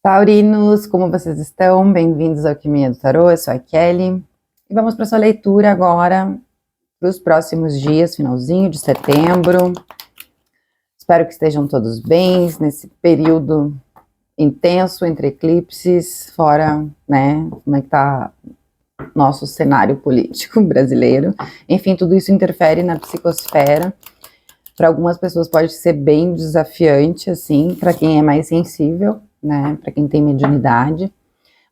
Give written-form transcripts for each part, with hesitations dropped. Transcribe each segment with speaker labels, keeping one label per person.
Speaker 1: Taurinos, como vocês estão? Bem-vindos ao Alquimia do Tarô, eu sou a Kelly. E vamos para sua leitura agora, para os próximos dias, finalzinho de setembro. Espero que estejam todos bem nesse período intenso entre eclipses, fora, né, como é que tá nosso cenário político brasileiro. Enfim, tudo isso interfere na psicosfera. Para algumas pessoas pode ser bem desafiante, assim, para quem é mais sensível, né, para quem tem mediunidade.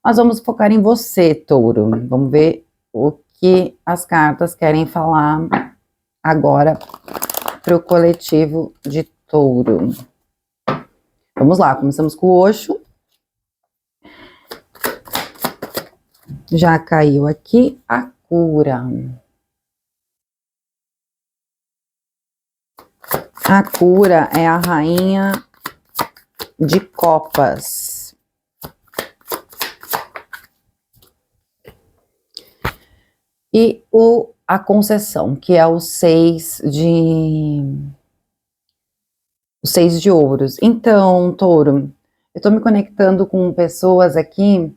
Speaker 1: Mas vamos focar em você, Touro. Vamos ver o que as cartas querem falar agora para o coletivo de Touro. Vamos lá, começamos com o Osho. Já caiu aqui a cura. A cura é a rainha de copas. E a concessão, que é o 6 de ouros. Então, Touro, eu tô me conectando com pessoas aqui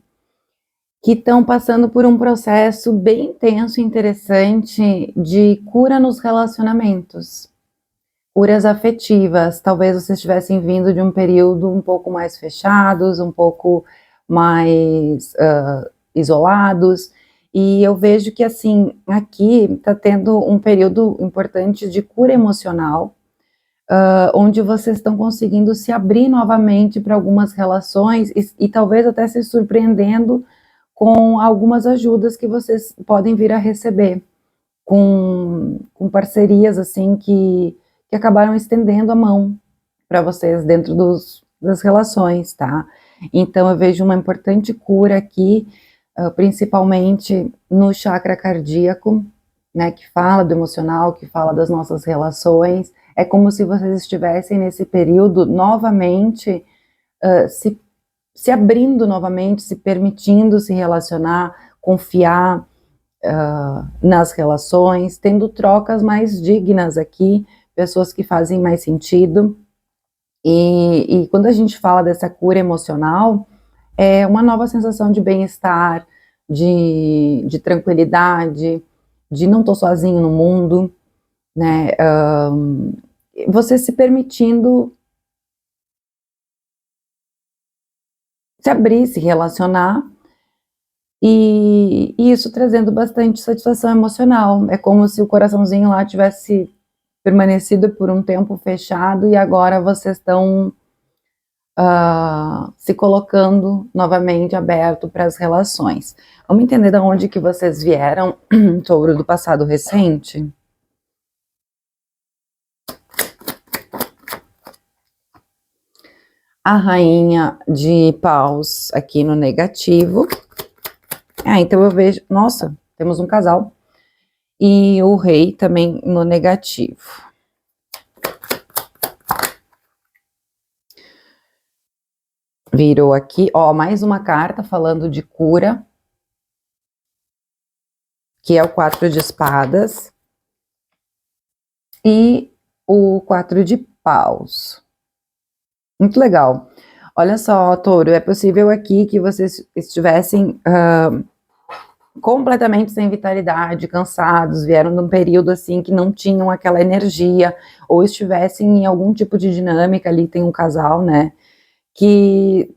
Speaker 1: que estão passando por um processo bem intenso e interessante de cura nos relacionamentos. Curas afetivas. Talvez vocês estivessem vindo de um período um pouco mais fechados, um pouco mais isolados. E eu vejo que, assim, aqui está tendo um período importante de cura emocional, onde vocês estão conseguindo se abrir novamente para algumas relações e talvez até se surpreendendo com algumas ajudas que vocês podem vir a receber, com parcerias, assim, que acabaram estendendo a mão para vocês dentro das relações, tá? Então eu vejo uma importante cura aqui, principalmente no chakra cardíaco, né, que fala do emocional, que fala das nossas relações. É como se vocês estivessem nesse período novamente se abrindo novamente, se permitindo se relacionar, confiar nas relações, tendo trocas mais dignas aqui, pessoas que fazem mais sentido. E quando a gente fala dessa cura emocional, é uma nova sensação de bem-estar, de tranquilidade, de não estou sozinho no mundo, né? Você se permitindo se abrir, se relacionar, e isso trazendo bastante satisfação emocional. É como se o coraçãozinho lá tivesse permanecido por um tempo fechado e agora vocês estão se colocando novamente aberto para as relações. Vamos entender de onde que vocês vieram, Touro, do passado recente? A rainha de paus aqui no negativo. Então eu vejo, nossa, temos um casal. E o rei também no negativo. Virou aqui, ó, mais uma carta falando de cura, que é o 4 de espadas, e o 4 de paus. Muito legal. Olha só, Touro, é possível aqui que vocês estivessem completamente sem vitalidade, cansados, vieram de um período assim que não tinham aquela energia, ou estivessem em algum tipo de dinâmica ali, tem um casal, né, que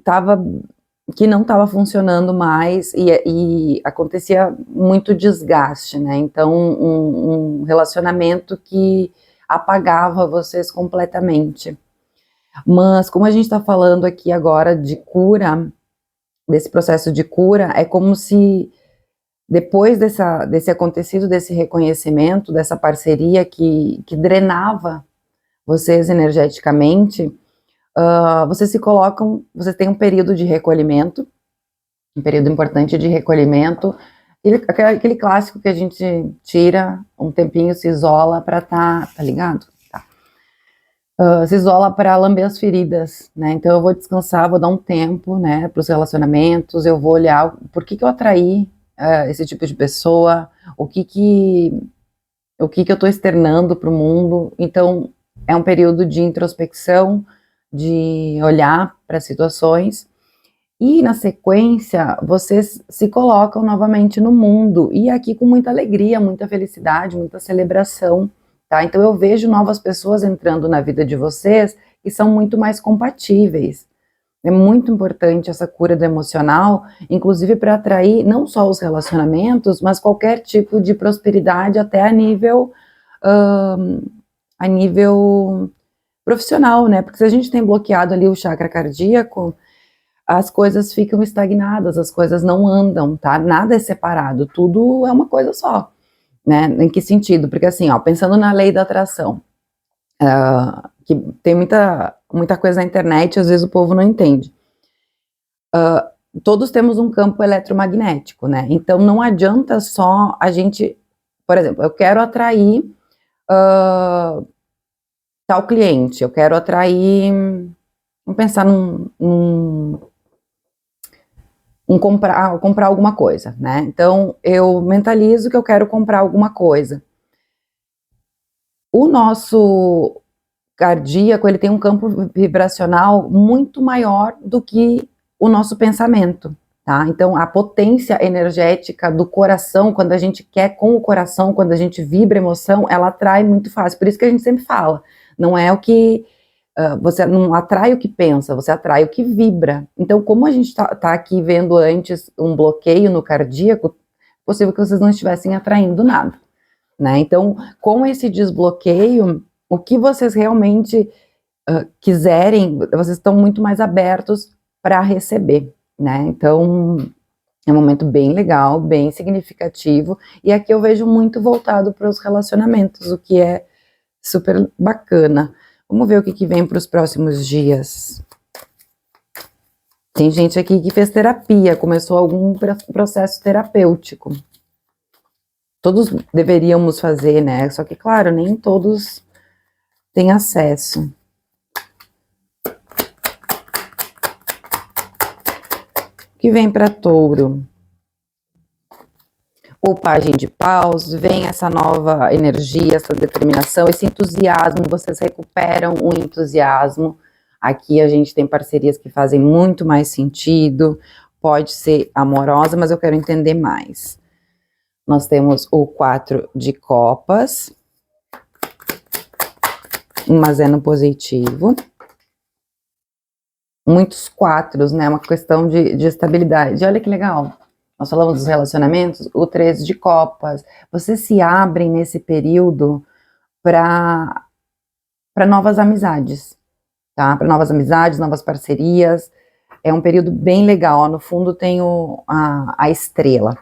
Speaker 1: não estava funcionando mais e acontecia muito desgaste, né? Então um relacionamento que apagava vocês completamente. Mas como a gente está falando aqui agora de cura, desse processo de cura, é como se depois desse acontecido, desse reconhecimento, dessa parceria que drenava vocês energeticamente, vocês se colocam, vocês têm um período de recolhimento, um período importante de recolhimento, aquele clássico que a gente tira um tempinho, se isola para tá ligado? Tá. Se isola para lamber as feridas, né? Então eu vou descansar, vou dar um tempo, né, para os relacionamentos, eu vou olhar por que eu atraí esse tipo de pessoa, o que eu estou externando para o mundo. Então é um período de introspecção, de olhar para situações E na sequência, vocês se colocam novamente no mundo, e aqui com muita alegria, muita felicidade, muita celebração, tá? Então eu vejo novas pessoas entrando na vida de vocês que são muito mais compatíveis. É muito importante essa cura do emocional, inclusive para atrair não só os relacionamentos, mas qualquer tipo de prosperidade até a nível profissional, né? Porque se a gente tem bloqueado ali o chakra cardíaco, as coisas ficam estagnadas, as coisas não andam, tá? Nada é separado, tudo é uma coisa só, né? Em que sentido? Porque assim, ó, pensando na lei da atração, que tem muita coisa na internet, às vezes o povo não entende. Todos temos um campo eletromagnético, né? Então não adianta só a gente, por exemplo, eu quero atrair tal cliente, eu quero atrair, vamos pensar comprar alguma coisa, né? Então eu mentalizo que eu quero comprar alguma coisa. O nosso cardíaco, ele tem um campo vibracional muito maior do que o nosso pensamento, tá? Então a potência energética do coração, quando a gente quer com o coração, quando a gente vibra emoção, ela atrai muito fácil. Por isso que a gente sempre fala, não é o que você não atrai o que pensa, você atrai o que vibra. Então, como a gente tá aqui vendo antes um bloqueio no cardíaco, é possível que vocês não estivessem atraindo nada, né? Então, com esse desbloqueio, o que vocês realmente quiserem, vocês estão muito mais abertos para receber, né? Então, é um momento bem legal, bem significativo, e aqui eu vejo muito voltado para os relacionamentos, o que é super bacana. Vamos ver o que vem para os próximos dias. Tem gente aqui que fez terapia, começou algum processo terapêutico. Todos deveríamos fazer, né? Só que, claro, nem todos têm acesso. O que vem para Touro? O Pagem de Paus, vem essa nova energia, essa determinação, esse entusiasmo, vocês recuperam o entusiasmo. Aqui a gente tem parcerias que fazem muito mais sentido, pode ser amorosa, mas eu quero entender mais. Nós temos o 4 de copas, mas é no positivo. Muitos quatros, né, uma questão de estabilidade. Olha que legal. Nós falamos dos relacionamentos, o 13 de copas. Vocês se abrem nesse período para novas amizades, tá? Para novas amizades, novas parcerias. É um período bem legal. Ó, no fundo tem a estrela.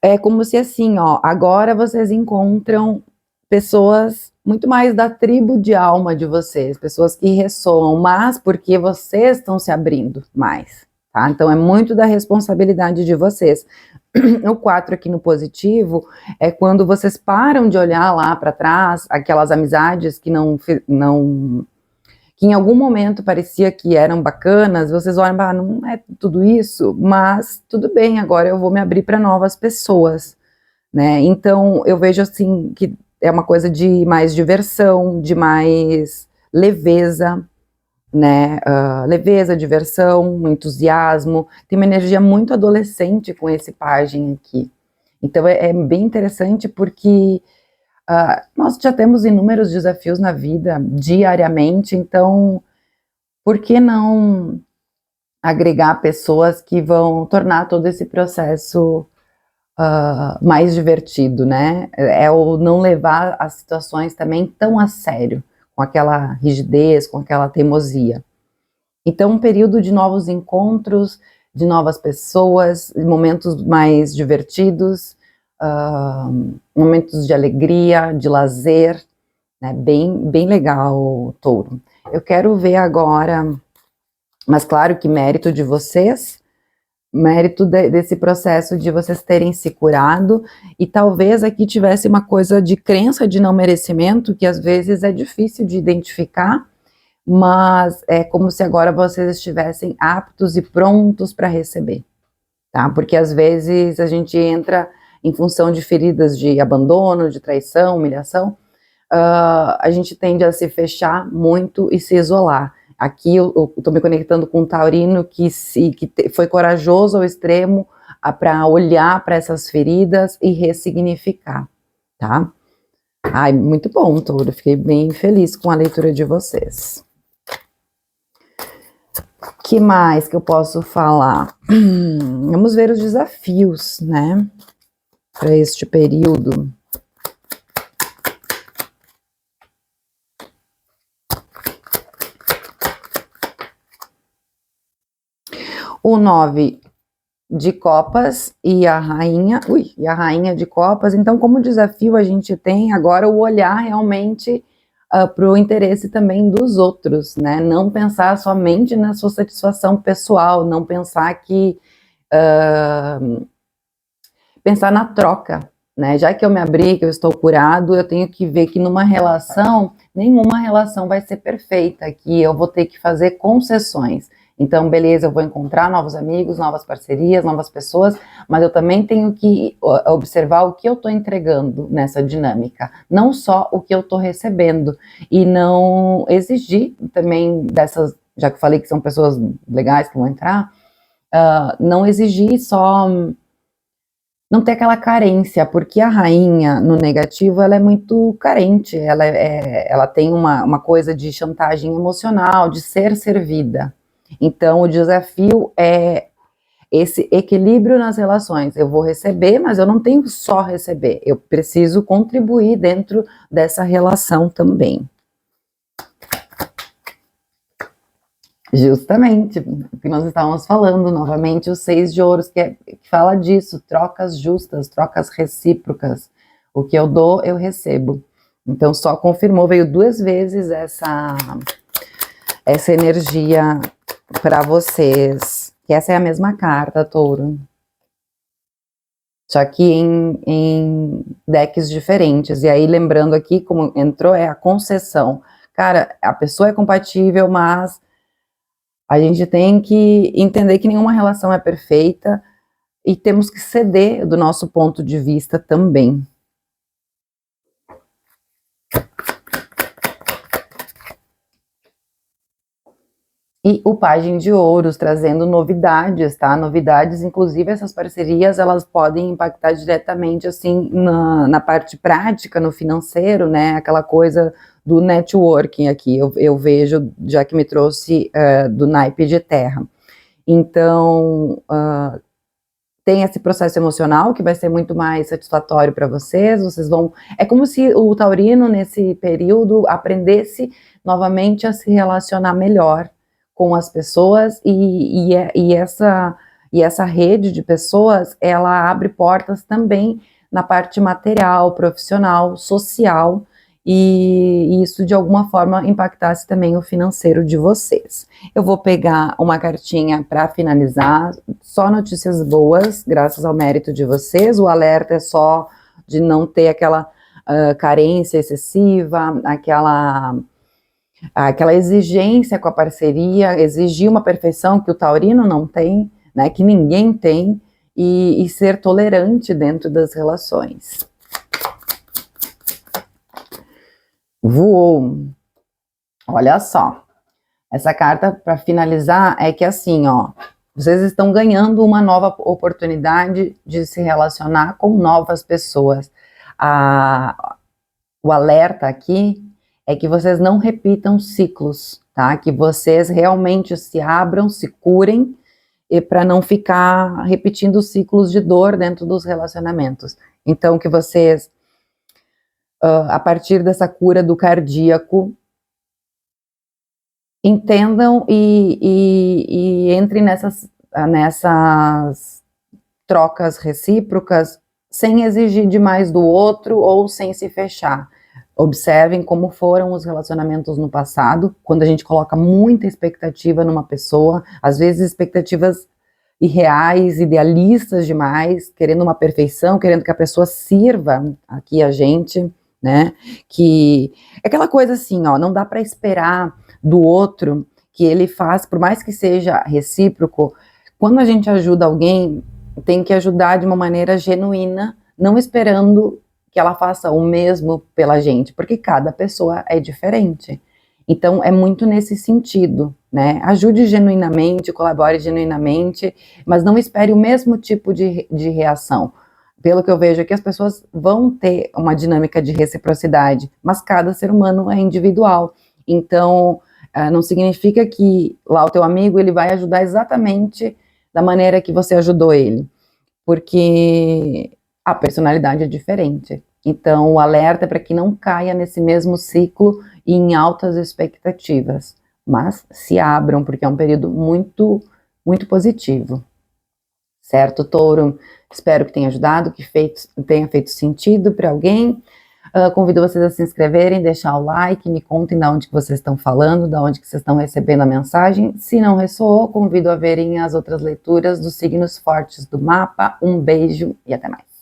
Speaker 1: É como se assim, ó, agora vocês encontram pessoas muito mais da tribo de alma de vocês, pessoas que ressoam, mas porque vocês estão se abrindo mais. Tá? Então é muito da responsabilidade de vocês. O 4 aqui no positivo é quando vocês param de olhar lá para trás, aquelas amizades que que em algum momento parecia que eram bacanas, vocês olham, não é tudo isso, mas tudo bem, agora eu vou me abrir para novas pessoas, né? Então eu vejo assim que é uma coisa de mais diversão, de mais leveza, né, leveza, diversão, entusiasmo, tem uma energia muito adolescente com esse Pagem aqui. Então é bem interessante porque nós já temos inúmeros desafios na vida, diariamente, então por que não agregar pessoas que vão tornar todo esse processo mais divertido, né? É o não levar as situações também tão a sério, com aquela rigidez, com aquela teimosia. Então, um período de novos encontros, de novas pessoas, momentos mais divertidos, momentos de alegria, de lazer, né? Bem legal, Touro. Eu quero ver agora, mas claro que mérito de vocês, mérito desse processo de vocês terem se curado, e talvez aqui tivesse uma coisa de crença de não merecimento, que às vezes é difícil de identificar, mas é como se agora vocês estivessem aptos e prontos para receber, tá? Porque às vezes a gente entra em função de feridas de abandono, de traição, humilhação, a gente tende a se fechar muito e se isolar. Aqui eu estou me conectando com um taurino que foi corajoso ao extremo para olhar para essas feridas e ressignificar, tá? Ai, muito bom, Touro. Fiquei bem feliz com a leitura de vocês. Que mais que eu posso falar? Vamos ver os desafios, né? Para este período. O 9 de copas e a rainha de copas. Então, como desafio, a gente tem agora o olhar realmente para o interesse também dos outros, né? Não pensar somente na sua satisfação pessoal, não pensar que pensar na troca, né? Já que eu me abri, que eu estou curado, eu tenho que ver que numa relação, nenhuma relação vai ser perfeita, que eu vou ter que fazer concessões. Então, beleza, eu vou encontrar novos amigos, novas parcerias, novas pessoas, mas eu também tenho que observar o que eu estou entregando nessa dinâmica, não só o que eu estou recebendo, e não exigir também dessas, já que eu falei que são pessoas legais que vão entrar, não exigir só, não ter aquela carência, porque a rainha, no negativo, ela é muito carente, ela tem uma coisa de chantagem emocional, de ser servida. Então, o desafio é esse equilíbrio nas relações. Eu vou receber, mas eu não tenho só receber. Eu preciso contribuir dentro dessa relação também. Justamente, o que nós estávamos falando, novamente, o 6 de ouros, que fala disso, trocas justas, trocas recíprocas. O que eu dou, eu recebo. Então, só confirmou, veio 2 vezes essa energia para vocês, que essa é a mesma carta, Touro, só que em decks diferentes. E aí, lembrando aqui, como entrou, é a concessão. Cara, a pessoa é compatível, mas a gente tem que entender que nenhuma relação é perfeita e temos que ceder do nosso ponto de vista também. E o Pajem de Ouros, trazendo novidades, tá? Novidades, inclusive essas parcerias, elas podem impactar diretamente, assim, na parte prática, no financeiro, né? Aquela coisa do networking aqui, eu vejo, já que me trouxe do naipe de terra. Então, tem esse processo emocional que vai ser muito mais satisfatório para vocês vão... É como se o taurino, nesse período, aprendesse novamente a se relacionar melhor com as pessoas, e essa rede de pessoas, ela abre portas também na parte material, profissional, social, e isso de alguma forma impactasse também o financeiro de vocês. Eu vou pegar uma cartinha para finalizar, só notícias boas, graças ao mérito de vocês, o alerta é só de não ter aquela carência excessiva, aquela exigência com a parceria, exigir uma perfeição que o taurino não tem, né, que ninguém tem, e ser tolerante dentro das relações. Voou. Olha só, essa carta, para finalizar, é que assim, ó, vocês estão ganhando uma nova oportunidade de se relacionar com novas pessoas. O alerta aqui é que vocês não repitam ciclos, tá? Que vocês realmente se abram, se curem, e para não ficar repetindo ciclos de dor dentro dos relacionamentos. Então, que vocês, a partir dessa cura do cardíaco, entendam e entrem nessas trocas recíprocas sem exigir demais do outro ou sem se fechar. Observem como foram os relacionamentos no passado, quando a gente coloca muita expectativa numa pessoa, às vezes expectativas irreais, idealistas demais, querendo uma perfeição, querendo que a pessoa sirva aqui a gente, né? Que é aquela coisa assim, ó, não dá para esperar do outro que ele faz, por mais que seja recíproco, quando a gente ajuda alguém, tem que ajudar de uma maneira genuína, não esperando que ela faça o mesmo pela gente, porque cada pessoa é diferente. Então, é muito nesse sentido, né? Ajude genuinamente, colabore genuinamente, mas não espere o mesmo tipo de reação. Pelo que eu vejo aqui, as pessoas vão ter uma dinâmica de reciprocidade, mas cada ser humano é individual. Então, não significa que lá o teu amigo ele vai ajudar exatamente da maneira que você ajudou ele, porque a personalidade é diferente. Então, o alerta é para que não caia nesse mesmo ciclo e em altas expectativas, mas se abram, porque é um período muito, muito positivo. Certo, Touro? Espero que tenha ajudado, que tenha feito sentido para alguém. Convido vocês a se inscreverem, deixar o like, me contem de onde que vocês estão falando, de onde que vocês estão recebendo a mensagem. Se não ressoou, convido a verem as outras leituras dos signos fortes do mapa. Um beijo e até mais.